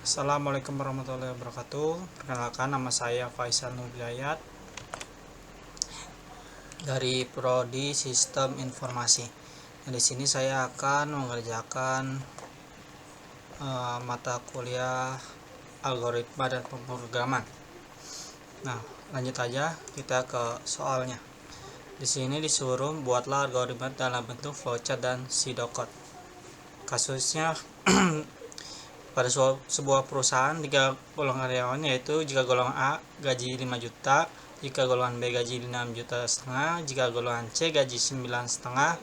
Assalamualaikum warahmatullahi wabarakatuh. Perkenalkan, nama saya Faisal Nurhidayat dari Prodi Sistem Informasi. Nah, di sini saya akan mengerjakan mata kuliah algoritma dan pemrograman. Nah, lanjut aja kita ke soalnya. Di sini disuruh buatlah algoritma dalam bentuk flowchart dan pseudocode. Kasusnya pada sebuah perusahaan 3 golongan karyawan, yaitu jika golongan A gaji 5 juta, jika golongan B gaji 6 juta setengah, jika golongan C gaji 9 setengah.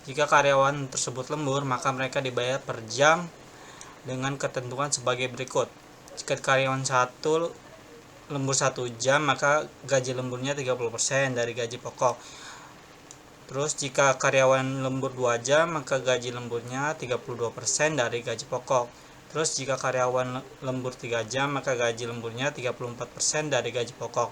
Jika karyawan tersebut lembur, maka mereka dibayar per jam dengan ketentuan sebagai berikut. Jika karyawan 1 lembur 1 jam, maka gaji lemburnya 30% dari gaji pokok. Terus jika karyawan lembur 2 jam, maka gaji lemburnya 32% dari gaji pokok. Terus jika karyawan lembur 3 jam, maka gaji lemburnya 34% dari gaji pokok.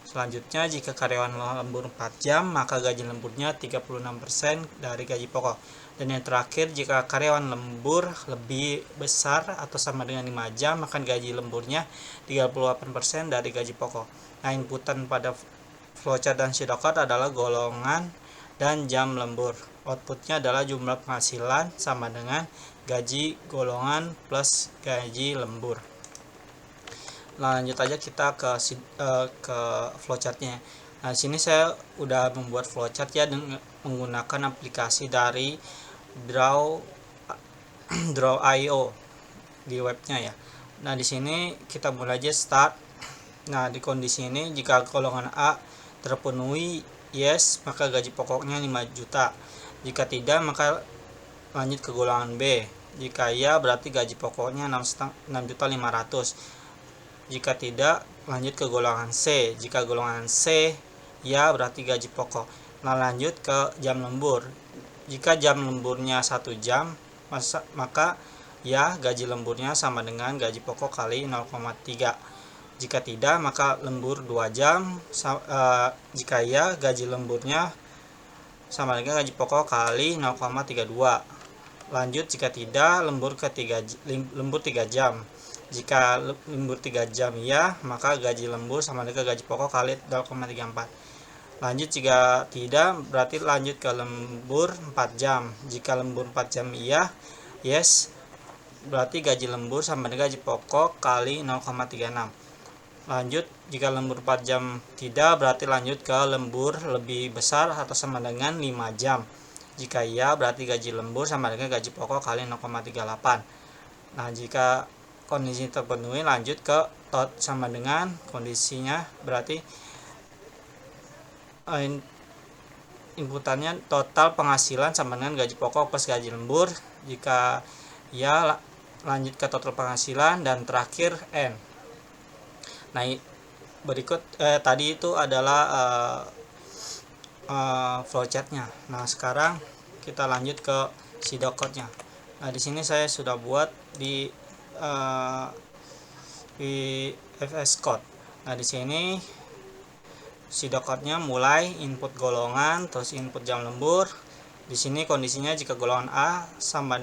Selanjutnya, jika karyawan lembur 4 jam, maka gaji lemburnya 36% dari gaji pokok. Dan yang terakhir, jika karyawan lembur lebih besar atau sama dengan 5 jam, maka gaji lemburnya 38% dari gaji pokok. Nah, inputan pada flowchart dan pseudocode adalah golongan dan jam lembur. Outputnya adalah jumlah penghasilan sama dengan gaji golongan plus gaji lembur. Nah, lanjut aja kita ke flowchartnya. Nah, sini saya udah membuat flowchart ya dengan menggunakan aplikasi dari Draw.io di webnya ya. Nah, di sini kita mulai aja start. Nah, di kondisi ini jika golongan A terpenuhi, yes, maka gaji pokoknya 5 juta. Jika tidak, maka lanjut ke golongan B. Jika ya, berarti gaji pokoknya 6.500.000. Jika tidak, lanjut ke golongan C. Jika golongan C ya, berarti gaji pokok. Nah, lanjut ke jam lembur. Jika jam lemburnya 1 jam, maka ya, gaji lemburnya sama dengan gaji pokok kali 0,3. Jika tidak, maka lembur 2 jam. Jika ya, gaji lemburnya sama dengan gaji pokok kali 0,32. Lanjut jika tidak, lembur 3 jam. Jika lembur 3 jam ya, maka gaji lembur sama dengan gaji pokok kali 0,34. Lanjut jika tidak, berarti lanjut ke lembur 4 jam. Jika lembur 4 jam iya, yes, berarti gaji lembur sama dengan gaji pokok kali 0,36. Lanjut jika lembur 4 jam tidak, berarti lanjut ke lembur lebih besar atau sama dengan 5 jam. Jika iya, berarti gaji lembur sama dengan gaji pokok kali 0,38. Nah, jika kondisi terpenuhi, lanjut ke tot sama dengan kondisinya, berarti inputannya total penghasilan sama dengan gaji pokok plus gaji lembur. Jika ya, lanjut ke total penghasilan, dan terakhir N. Nah, berikut tadi itu adalah flowchartnya. Nah, sekarang kita lanjut ke pseudocode-nya. Nah, di sini saya sudah buat di VS Code. Nah, di sini pseudocode-nya mulai input golongan, terus input jam lembur. Di sini kondisinya jika golongan A sama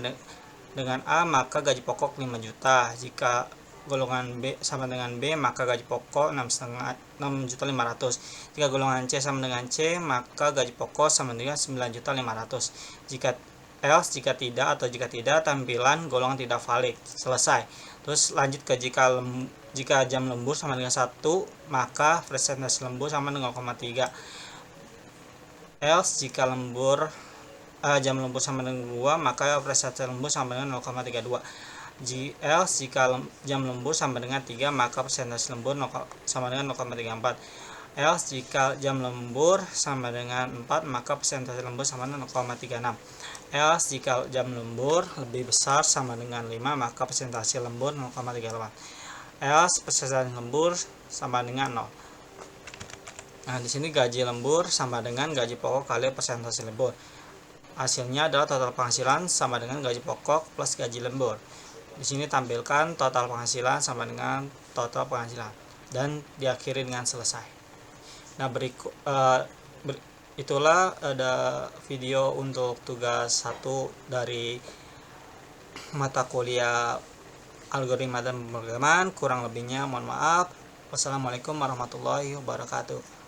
dengan A, maka gaji pokok 5 juta. Jika golongan B sama dengan B, maka gaji pokok 6.500.000. Jika golongan C sama dengan C, maka gaji pokok sama dengan 9.500.000. Jika tidak atau jika tidak, tampilan golongan tidak valid. Selesai. Terus lanjut ke jika jam lembur sama dengan 1, maka presentasi lembur sama dengan 0,3. Else jika jam lembur sama dengan 2, maka presentasi lembur sama dengan 0,32. Else jika jam lembur sama dengan 3, maka presentasi lembur sama dengan 0,34. Else jika jam lembur sama dengan 4, maka presentasi lembur sama dengan 0,36. Else jika jam lembur lebih besar sama dengan 5, maka presentasi lembur 0,38. Else presentasi lembur sama dengan 0. Nah, di sini gaji lembur sama dengan gaji pokok kali presentasi lembur. Hasilnya adalah total penghasilan sama dengan gaji pokok plus gaji lembur. Di sini tampilkan total penghasilan sama dengan total penghasilan dan diakhiri dengan selesai. Nah, itulah ada video untuk tugas 1 dari mata kuliah algoritma dan pemrograman. Kurang lebihnya mohon maaf. Wassalamualaikum warahmatullahi wabarakatuh.